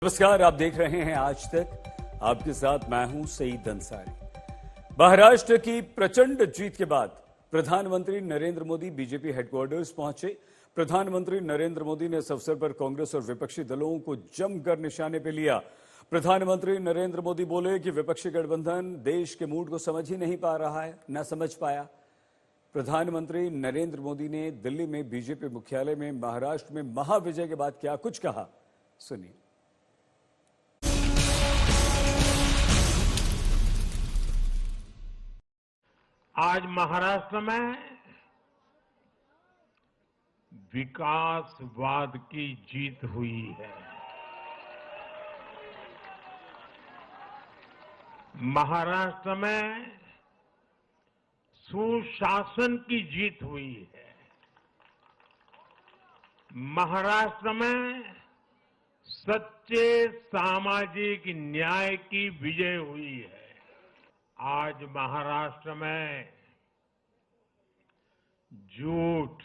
नमस्कार, आप देख रहे हैं आज तक। आपके साथ मैं हूं सईद अंसारी। महाराष्ट्र की प्रचंड जीत के बाद प्रधानमंत्री नरेंद्र मोदी बीजेपी हेडक्वार्टर्स पहुंचे। प्रधानमंत्री नरेंद्र मोदी ने इस अवसर पर कांग्रेस और विपक्षी दलों को जमकर निशाने पर लिया। प्रधानमंत्री नरेंद्र मोदी बोले कि विपक्षी गठबंधन देश के मूड को समझ ही नहीं पा रहा है, न समझ पाया। प्रधानमंत्री नरेंद्र मोदी ने दिल्ली में बीजेपी मुख्यालय में महाराष्ट्र में महाविजय के बाद क्या कुछ कहा, सुनिए। आज महाराष्ट्र में विकासवाद की जीत हुई है। महाराष्ट्र में सुशासन की जीत हुई है। महाराष्ट्र में सच्चे सामाजिक न्याय की विजय हुई है। आज महाराष्ट्र में झूठ,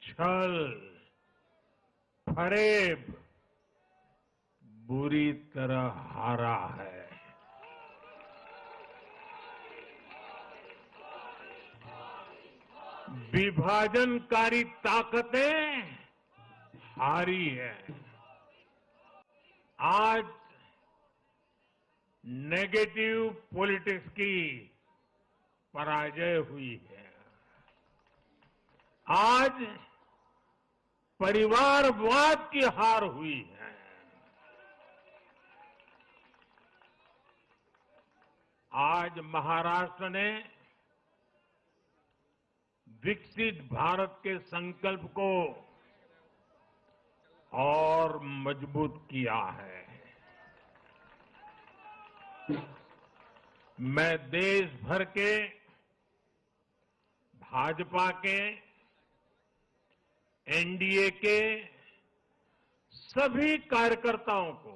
छल, फरेब बुरी तरह हारा है। विभाजनकारी ताकतें हारी है। आज नेगेटिव पॉलिटिक्स की पराजय हुई है। आज परिवारवाद की हार हुई है। आज महाराष्ट्र ने विकसित भारत के संकल्प को और मजबूत किया है। मैं देश भर के भाजपा के, एनडीए के सभी कार्यकर्ताओं को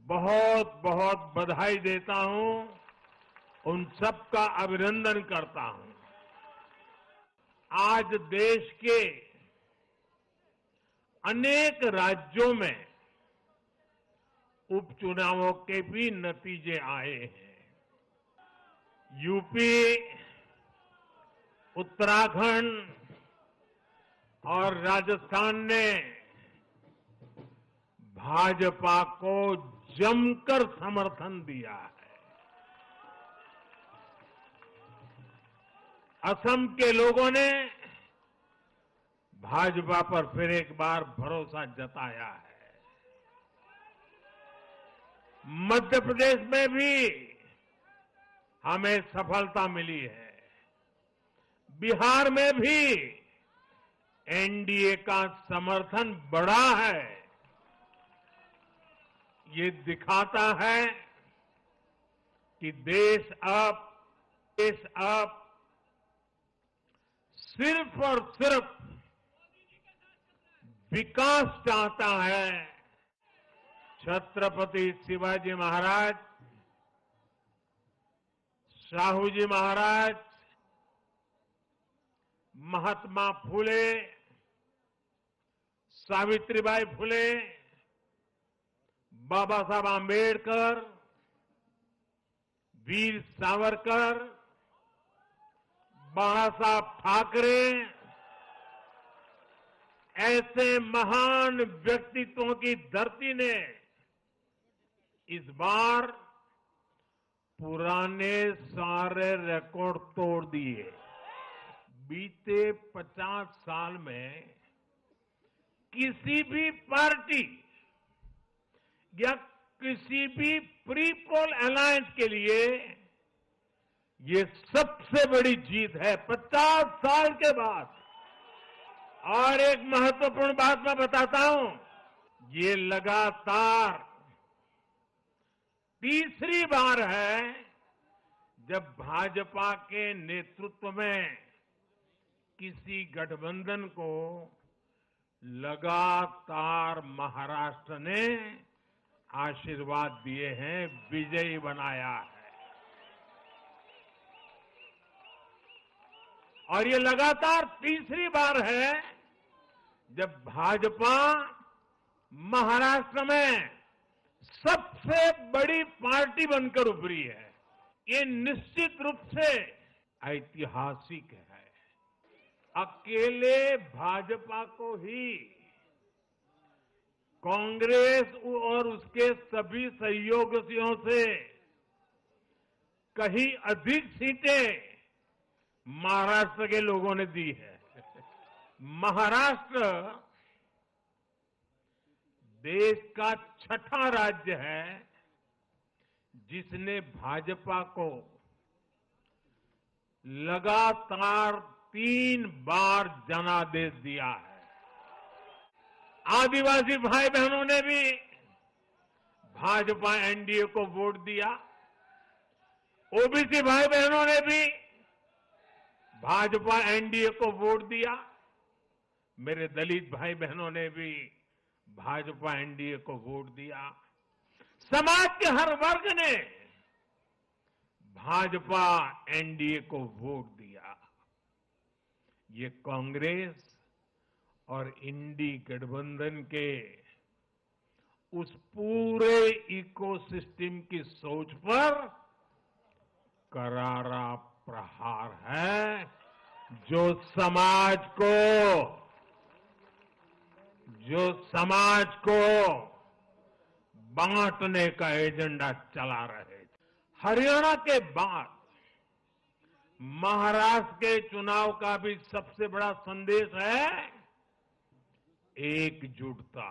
बहुत बहुत बधाई देता हूं, उन सबका अभिनंदन करता हूं। आज देश के अनेक राज्यों में उपचुनावों के भी नतीजे आए हैं। यूपी, उत्तराखंड और राजस्थान ने भाजपा को जमकर समर्थन दिया है। असम के लोगों ने भाजपा पर फिर एक बार भरोसा जताया है। मध्य प्रदेश में भी हमें सफलता मिली है। बिहार में भी एनडीए का समर्थन बढ़ा है। ये दिखाता है कि देश अब सिर्फ और सिर्फ विकास चाहता है। छत्रपति शिवाजी महाराज, शाहू जी महाराज, महात्मा फुले, सावित्रीबाई फुले, बाबा साहब आंबेडकर, वीर सावरकर, बाला साहब ठाकरे, ऐसे महान व्यक्तित्वों की धरती ने इस बार पुराने सारे रिकॉर्ड तोड़ दिए। बीते 50 साल में किसी भी पार्टी या किसी भी प्री पोल अलायंस के लिए ये सबसे बड़ी जीत है 50 साल के बाद। और एक महत्वपूर्ण बात मैं बताता हूं, ये लगातार तीसरी बार है जब भाजपा के नेतृत्व में किसी गठबंधन को लगातार महाराष्ट्र ने आशीर्वाद दिए हैं, विजयी बनाया है। और ये लगातार तीसरी बार है जब भाजपा महाराष्ट्र में सबसे बड़ी पार्टी बनकर उभरी है। ये निश्चित रूप से ऐतिहासिक है। अकेले भाजपा को ही कांग्रेस और उसके सभी सहयोगियों से कहीं अधिक सीटें महाराष्ट्र के लोगों ने दी है। महाराष्ट्र देश का छठा राज्य है जिसने भाजपा को लगातार 3 बार जनादेश दिया है। आदिवासी भाई बहनों ने भी भाजपा एनडीए को वोट दिया। ओबीसी भाई बहनों ने भी भाजपा एनडीए को वोट दिया। मेरे दलित भाई बहनों ने भी भाजपा एनडीए को वोट दिया। समाज के हर वर्ग ने भाजपा एनडीए को वोट दिया। ये कांग्रेस और इंडी गठबंधन के उस पूरे इकोसिस्टम की सोच पर करारा प्रहार है जो समाज को बांटने का एजेंडा चला रहे थे। हरियाणा के बाद महाराष्ट्र के चुनाव का भी सबसे बड़ा संदेश है एकजुटता।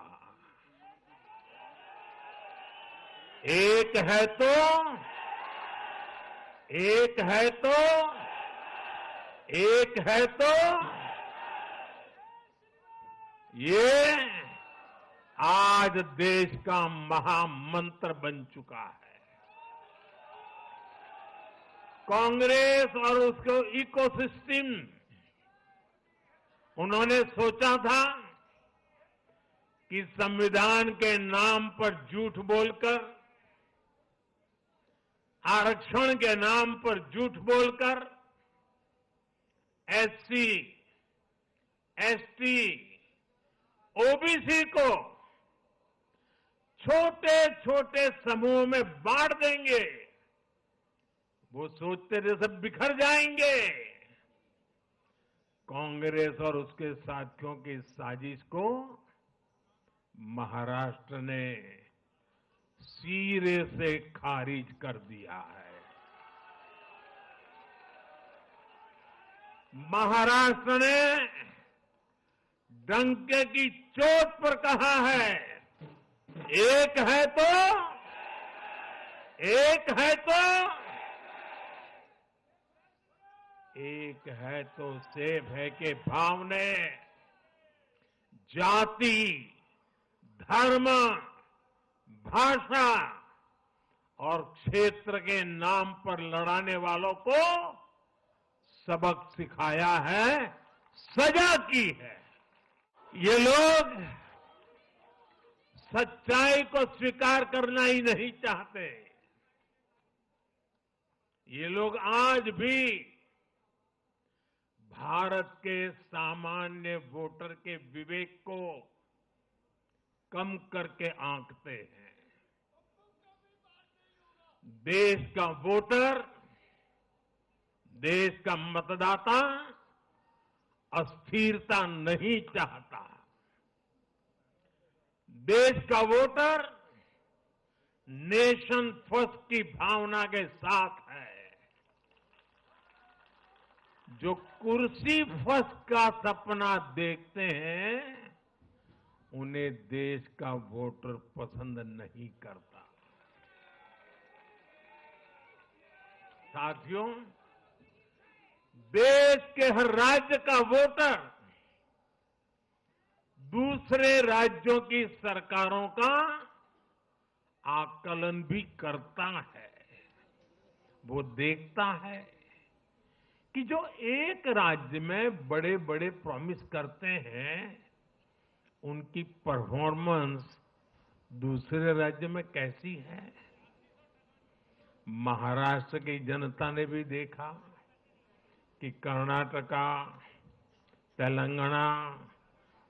एक है तो ये आज देश का महामंत्र बन चुका है। कांग्रेस और उसके इकोसिस्टम उन्होंने सोचा था कि संविधान के नाम पर झूठ बोलकर, आरक्षण के नाम पर झूठ बोलकर एससी, एसटी, ओबीसी को छोटे छोटे समूह में बांट देंगे। वो सोचते थे सब बिखर जाएंगे। कांग्रेस और उसके साथियों की इस साजिश को महाराष्ट्र ने सिरे से खारिज कर दिया है। महाराष्ट्र ने डंके की चोट पर कहा है एक है तो सेब है के भाव ने जाति, धर्म, भाषा और क्षेत्र के नाम पर लड़ाने वालों को सबक सिखाया है, सजा की है। ये लोग सच्चाई को स्वीकार करना ही नहीं चाहते। ये लोग आज भी भारत के सामान्य वोटर के विवेक को कम करके आंकते हैं। देश का वोटर, देश का मतदाता अस्थिरता नहीं चाहता। देश का वोटर नेशन फर्स्ट की भावना के साथ है। जो कुर्सी फर्स्ट का सपना देखते हैं उन्हें देश का वोटर पसंद नहीं करता। साथियों, देश के हर राज्य का वोटर दूसरे राज्यों की सरकारों का आकलन भी करता है। वो देखता है कि जो एक राज्य में बड़े बड़े प्रॉमिस करते हैं उनकी परफॉर्मेंस दूसरे राज्य में कैसी है। महाराष्ट्र की जनता ने भी देखा कि कर्नाटका, तेलंगाना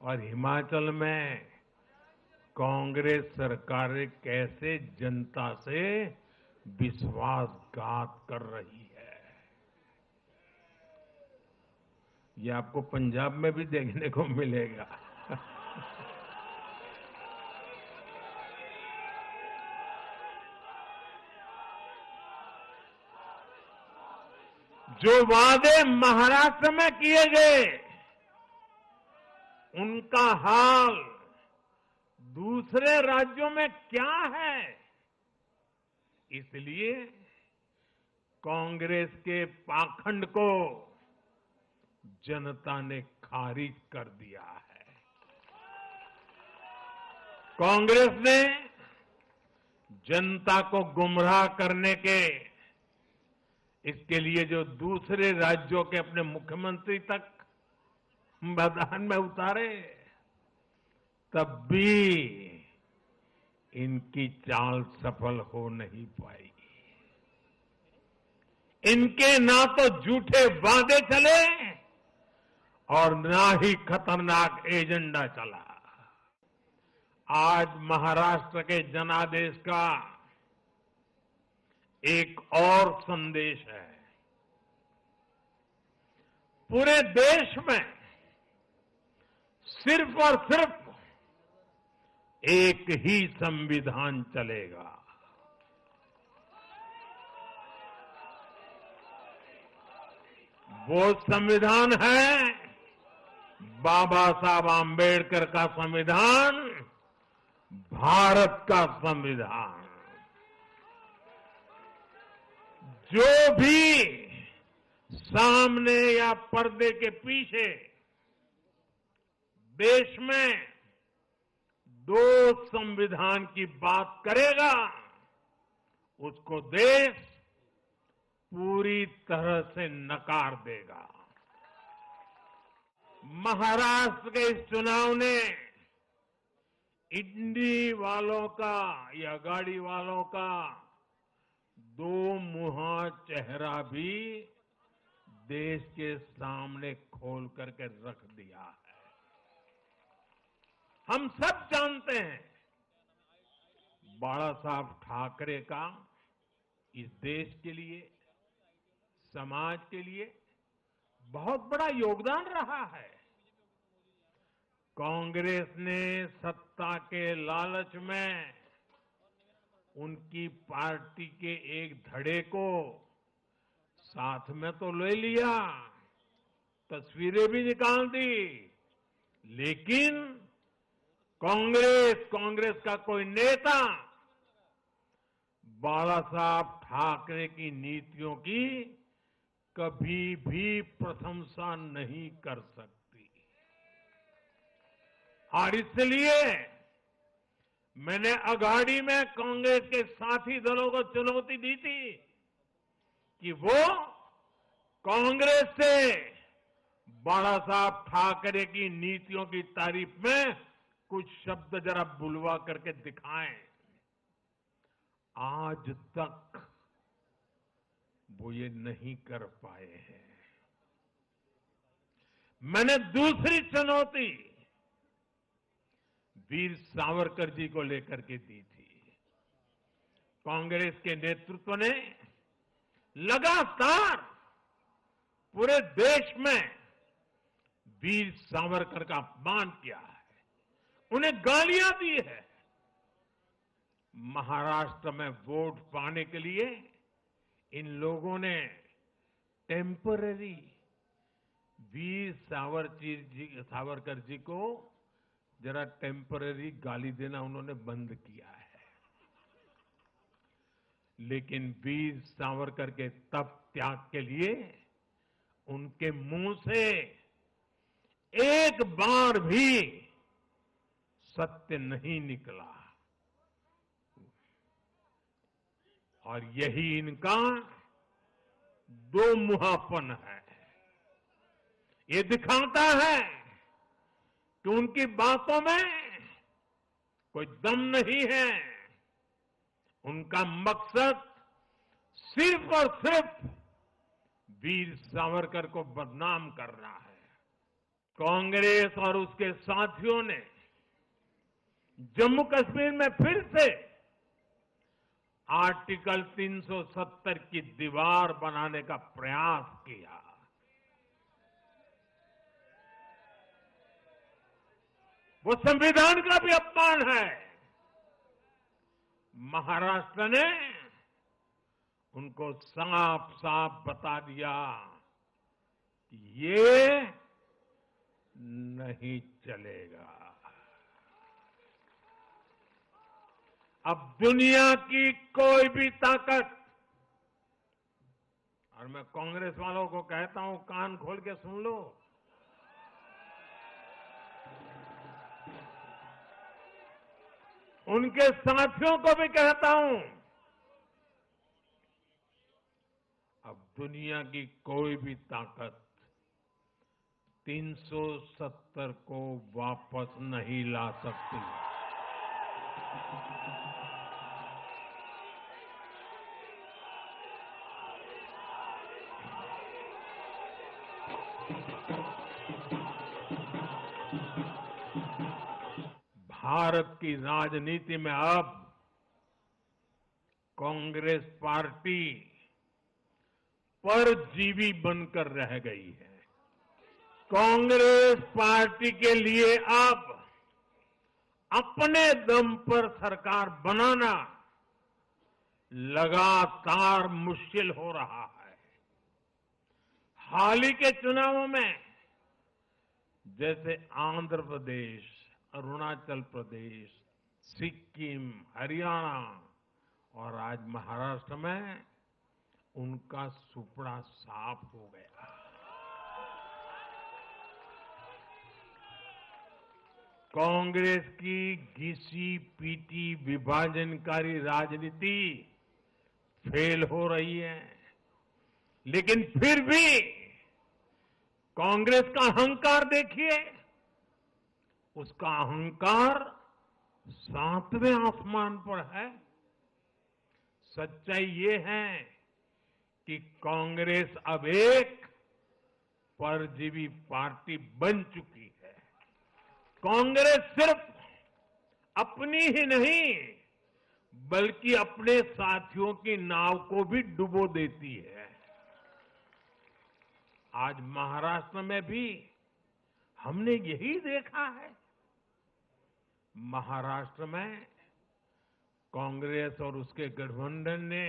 और हिमाचल में कांग्रेस सरकार कैसे जनता से विश्वासघात कर रही है। ये आपको पंजाब में भी देखने को मिलेगा। जो वादे महाराष्ट्र में किए गए, उनका हाल दूसरे राज्यों में क्या है। इसलिए कांग्रेस के पाखंड को जनता ने खारिज कर दिया है। कांग्रेस ने जनता को गुमराह करने के इसके लिए जो दूसरे राज्यों के अपने मुख्यमंत्री तक मैदान में उतारे, तब भी इनकी चाल सफल हो नहीं पाई। इनके ना तो झूठे वादे चले और ना ही खतरनाक एजेंडा चला। आज महाराष्ट्र के जनादेश का एक और संदेश है। पूरे देश में सिर्फ और सिर्फ एक ही संविधान चलेगा। वो संविधान है बाबा साहब आम्बेडकर का संविधान, भारत का संविधान। जो भी सामने या पर्दे के पीछे देश में दो संविधान की बात करेगा, उसको देश पूरी तरह से नकार देगा। महाराष्ट्र के इस चुनाव ने इंडी वालों का या गाड़ी वालों का दो मुहा चेहरा भी देश के सामने खोल करके रख दिया है। हम सब जानते हैं बाला साहब ठाकरे का इस देश के लिए, समाज के लिए बहुत बड़ा योगदान रहा है। कांग्रेस ने सत्ता के लालच में उनकी पार्टी के एक धड़े को साथ में तो ले लिया, तस्वीरें भी निकाल दी, लेकिन कांग्रेस का कोई नेता बाला साहब ठाकरे की नीतियों की कभी भी प्रशंसा नहीं कर सकती। और इसलिए मैंने अघाड़ी में कांग्रेस के साथी दलों को चुनौती दी थी कि वो कांग्रेस से बाला साहब ठाकरे की नीतियों की तारीफ में कुछ शब्द जरा बुलवा करके दिखाएं। आज तक वो ये नहीं कर पाए हैं। मैंने दूसरी चुनौती वीर सावरकर जी को लेकर के दी थी। कांग्रेस के नेतृत्व ने लगातार पूरे देश में वीर सावरकर का अपमान किया है, उन्हें गालियां दी है। महाराष्ट्र में वोट पाने के लिए इन लोगों ने टेम्पररी वीर सावरकर जी को जरा टेम्पररी गाली देना उन्होंने बंद किया है। लेकिन वीर सावरकर के तप त्याग के लिए उनके मुंह से एक बार भी सत्य नहीं निकला। और यही इनका दो मुहापन है। ये दिखाता है कि उनकी बातों में कोई दम नहीं है। उनका मकसद सिर्फ और सिर्फ वीर सावरकर को बदनाम करना है। कांग्रेस और उसके साथियों ने जम्मू कश्मीर में फिर से आर्टिकल 370 की दीवार बनाने का प्रयास किया। वो संविधान का भी अपमान है। महाराष्ट्र ने उनको साफ साफ बता दिया कि ये नहीं चलेगा। अब दुनिया की कोई भी ताकत, और मैं कांग्रेस वालों को कहता हूं कान खोल के सुन लो, उनके साथियों को भी कहता हूं, अब दुनिया की कोई भी ताकत 370 को वापस नहीं ला सकती। भारत की राजनीति में अब कांग्रेस पार्टी परजीवी बनकर रह गई है। कांग्रेस पार्टी के लिए अब अपने दम पर सरकार बनाना लगातार मुश्किल हो रहा है। हाल ही के चुनावों में जैसे आंध्र प्रदेश, अरुणाचल प्रदेश, सिक्किम, हरियाणा और आज महाराष्ट्र में उनका सुपड़ा साफ हो गया। कांग्रेस की घिसी पीटी विभाजनकारी राजनीति फेल हो रही है, लेकिन फिर भी कांग्रेस का अहंकार देखिए। उसका अहंकार 7वें आसमान पर है। सच्चाई ये है कि कांग्रेस अब एक परजीवी पार्टी बन चुकी है। कांग्रेस सिर्फ अपनी ही नहीं बल्कि अपने साथियों की नाव को भी डुबो देती है। आज महाराष्ट्र में भी हमने यही देखा है। महाराष्ट्र में कांग्रेस और उसके गठबंधन ने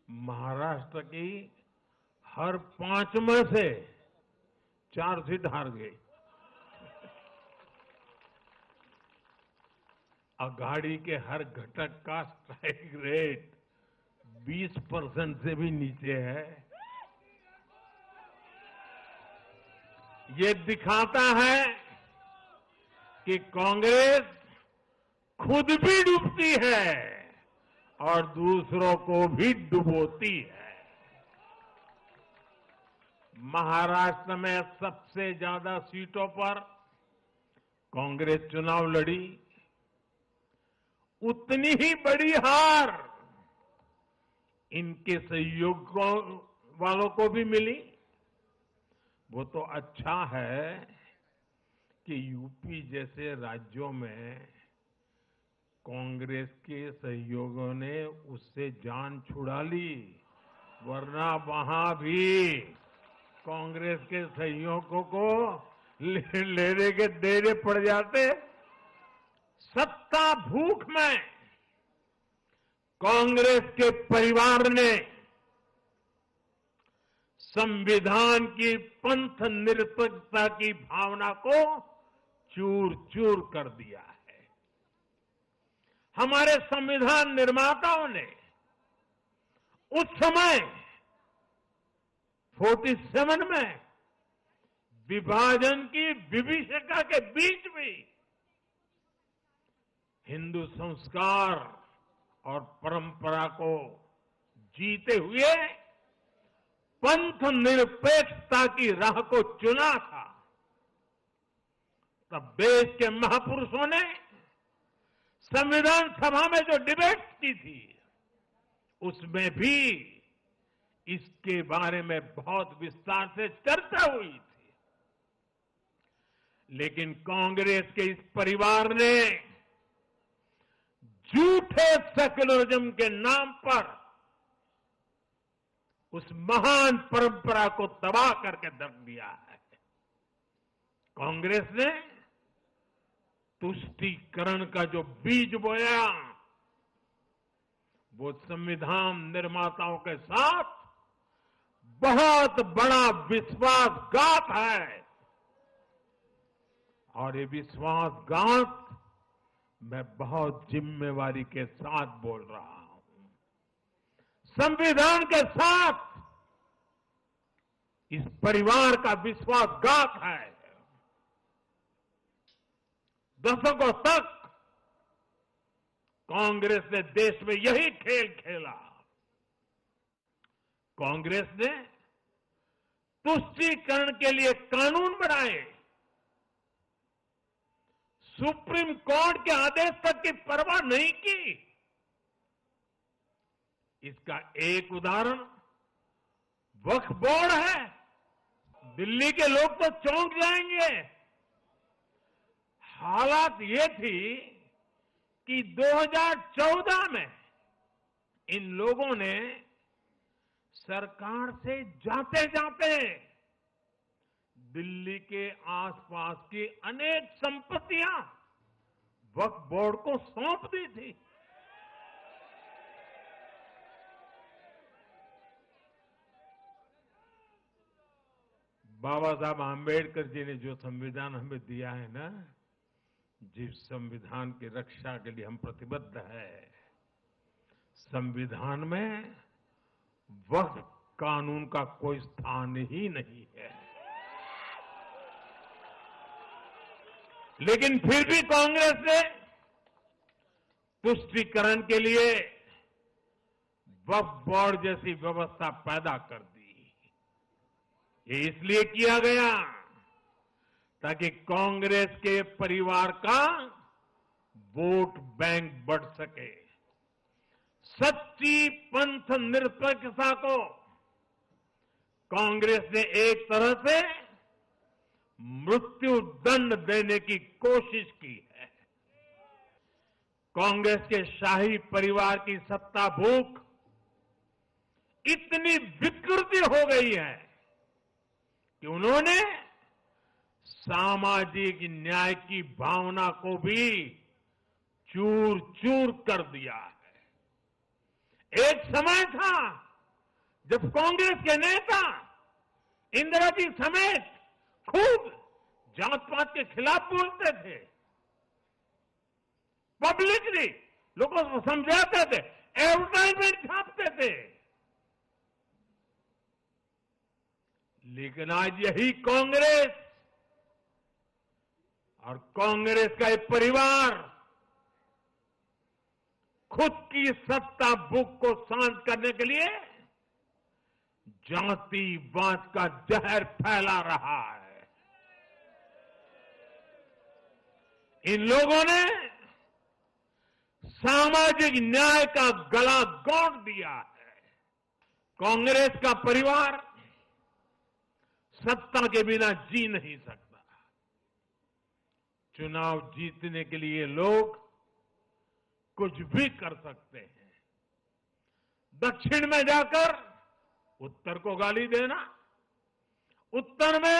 महाराष्ट्र की हर 5 में से 4 सीट हार गई। अघाड़ी के हर घटक का स्ट्राइक रेट 20% से भी नीचे है। ये दिखाता है कि कांग्रेस खुद भी डूबती है और दूसरों को भी डुबोती है। महाराष्ट्र में सबसे ज्यादा सीटों पर कांग्रेस चुनाव लड़ी। उतनी ही बड़ी हार इनके सहयोग वालों को भी मिली। वो तो अच्छा है कि यूपी जैसे राज्यों में कांग्रेस के सहयोगियों ने उससे जान छुड़ा ली, वरना वहां भी कांग्रेस के सहयोगियों को लेने के देने पड़ जाते। सत्ता भूख में कांग्रेस के परिवार ने संविधान की पंथ निरपेक्षता की भावना को चूर चूर कर दिया है। हमारे संविधान निर्माताओं ने उस समय 47 में विभाजन की विभीषिका के बीच भी हिंदू संस्कार और परंपरा को जीते हुए पंथ निरपेक्षता की राह को चुना था। तब देश के महापुरुषों ने संविधान सभा में जो डिबेट की थी उसमें भी इसके बारे में बहुत विस्तार से चर्चा हुई थी। लेकिन कांग्रेस के इस परिवार ने झूठे सेक्युलरिज्म के नाम पर उस महान परंपरा को तबाह करके रख दिया है। कांग्रेस ने तुष्टीकरण का जो बीज बोया, वो संविधान निर्माताओं के साथ बहुत बड़ा विश्वासघात है। और ये विश्वासघात मैं बहुत जिम्मेवारी के साथ बोल रहा हूं। संविधान के साथ इस परिवार का विश्वासघात है। दशकों तक कांग्रेस ने देश में यही खेल खेला। कांग्रेस ने तुष्टीकरण के लिए कानून बनाए, सुप्रीम कोर्ट के आदेश तक की परवाह नहीं की। इसका एक उदाहरण वक्फ बोर्ड है। दिल्ली के लोग तो चौंक जाएंगे। हालात ये थी कि 2014 में इन लोगों ने सरकार से जाते जाते दिल्ली के आसपास की अनेक संपत्तियां वक्फ बोर्ड को सौंप दी थी। बाबा साहब आंबेडकर जी ने जो संविधान हमें दिया है ना, जिस संविधान की रक्षा के लिए हम प्रतिबद्ध है, संविधान में वक्फ कानून का कोई स्थान ही नहीं है। लेकिन फिर भी कांग्रेस ने तुष्टीकरण के लिए वक्फ बोर्ड जैसी व्यवस्था पैदा कर दी। ये इसलिए किया गया ताकि कांग्रेस के परिवार का वोट बैंक बढ़ सके। सच्ची पंथ निरपेक्षता को कांग्रेस ने एक तरह से मृत्यु दंड देने की कोशिश की है। कांग्रेस के शाही परिवार की सत्ता भूख इतनी विकृति हो गई है कि उन्होंने सामाजिक न्याय की भावना को भी चूर चूर कर दिया है। एक समय था जब कांग्रेस के नेता इंदिरा जी समेत खूब जात पात के खिलाफ बोलते थे, पब्लिकली लोगों को समझाते थे, एडवर्टाइजमेंट छापते थे। लेकिन आज यही कांग्रेस और कांग्रेस का एक परिवार खुद की सत्ता भूख को शांत करने के लिए जातिवाद का जहर फैला रहा है। इन लोगों ने सामाजिक न्याय का गला घोंट दिया है। कांग्रेस का परिवार सत्ता के बिना जी नहीं सकता। चुनाव जीतने के लिए लोग कुछ भी कर सकते हैं। दक्षिण में जाकर उत्तर को गाली देना, उत्तर में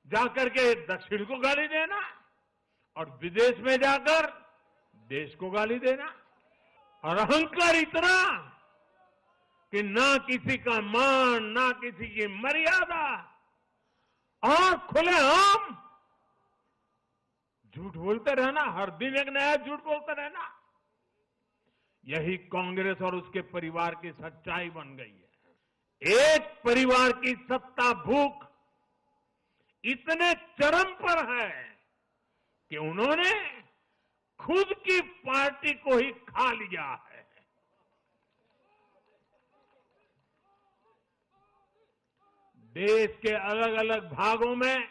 जाकर के दक्षिण को गाली देना, और विदेश में जाकर देश को गाली देना। और अहंकार इतना कि ना किसी का मान, ना किसी की मर्यादा, और खुलेआम झूठ बोलते रहना, हर दिन एक नया झूठ बोलते रहना। यही कांग्रेस और उसके परिवार की सच्चाई बन गई है। एक परिवार की सत्ता भूख इतने चरम पर है कि उन्होंने खुद की पार्टी को ही खा लिया है। देश के अलग अलग भागों में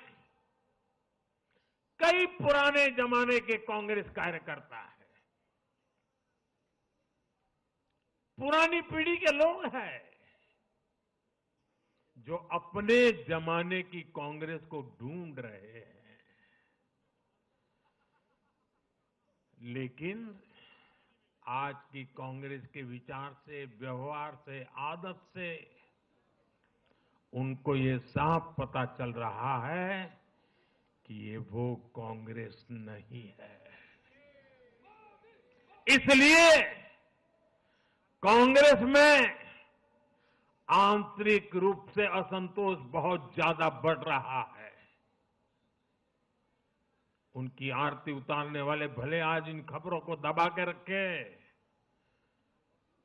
कई पुराने जमाने के कांग्रेस कार्यकर्ता है, पुरानी पीढ़ी के लोग हैं जो अपने जमाने की कांग्रेस को ढूंढ रहे हैं। लेकिन आज की कांग्रेस के विचार से, व्यवहार से, आदत से उनको ये साफ पता चल रहा है कि ये वो कांग्रेस नहीं है। इसलिए कांग्रेस में आंतरिक रूप से असंतोष बहुत ज्यादा बढ़ रहा है। उनकी आरती उतारने वाले भले आज इन खबरों को दबा के रखे,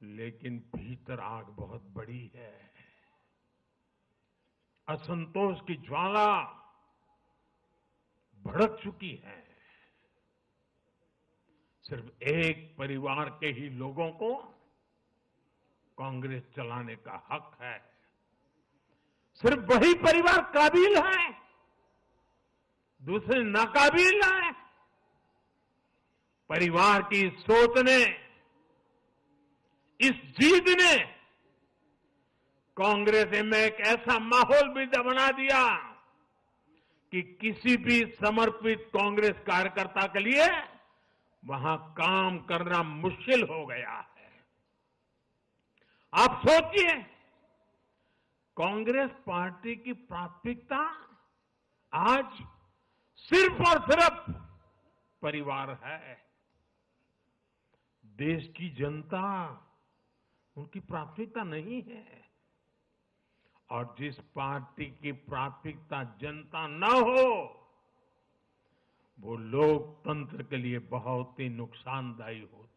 लेकिन भीतर आग बहुत बड़ी है। असंतोष की ज्वाला भड़क चुकी है। सिर्फ एक परिवार के ही लोगों को कांग्रेस चलाने का हक है। सिर्फ वही परिवार काबिल है, दूसरे नाकाबिल हैं। परिवार की सोच ने, इस जीत ने कांग्रेस में एक ऐसा माहौल भी बना दिया कि किसी भी समर्पित कांग्रेस कार्यकर्ता के लिए वहां काम करना मुश्किल हो गया है। आप सोचिए, कांग्रेस पार्टी की प्राथमिकता आज सिर्फ और सिर्फ परिवार है। देश की जनता उनकी प्राथमिकता नहीं है। और जिस पार्टी की प्राथमिकता जनता न हो, वो लोकतंत्र के लिए बहुत ही नुकसानदायी होती है।